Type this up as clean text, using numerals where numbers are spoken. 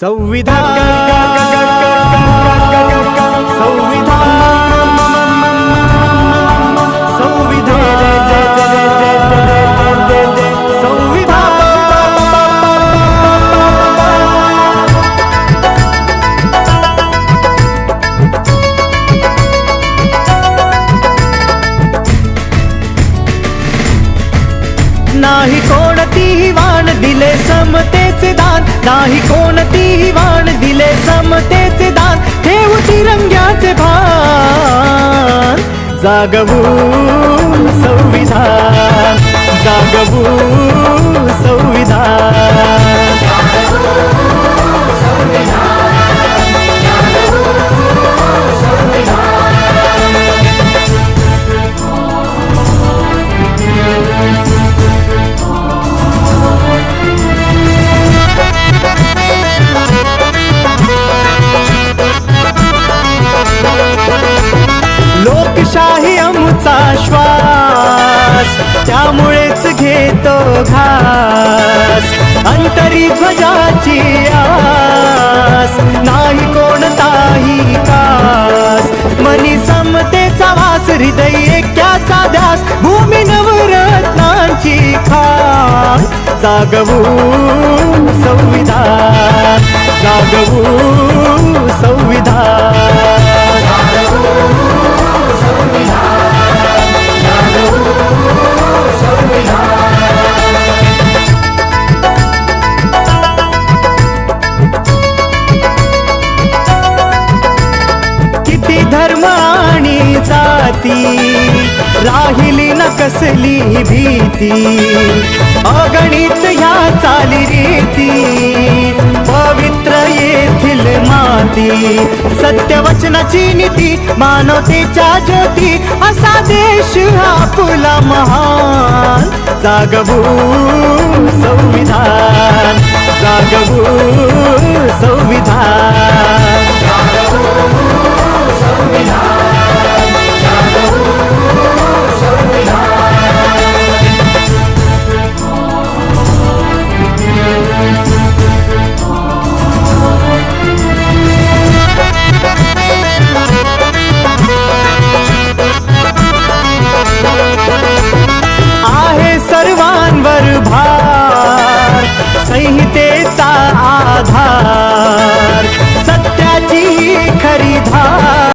संविधान नाही कोणतीही वाण दिले समतेचे दान, नाही कोणतीही वाण दिले समतेचे दान, ठेवू तिरंग्याचे भान, जागवू संविधान, जागवू संविधान। लोकशाही आमचा श्वास, त्यामुळेच घेतो घास, अंतरी ध्वजाची आस, नाही कोणताही कास, मनी समतेचा वास, हृदय ऐक्याचा ध्यास, भूमी नवरत्नांची खाण, जागवू संविधान, जागवू संविधान। किती धर्म आणि जाती, राहिली न कसली भीती, अगणित ह्या चालीरीती, पवित्र येथील माती, सत्यवचनाची नीती, मानवतेच्या ज्योती, असा देश हा आपला महान, जागवू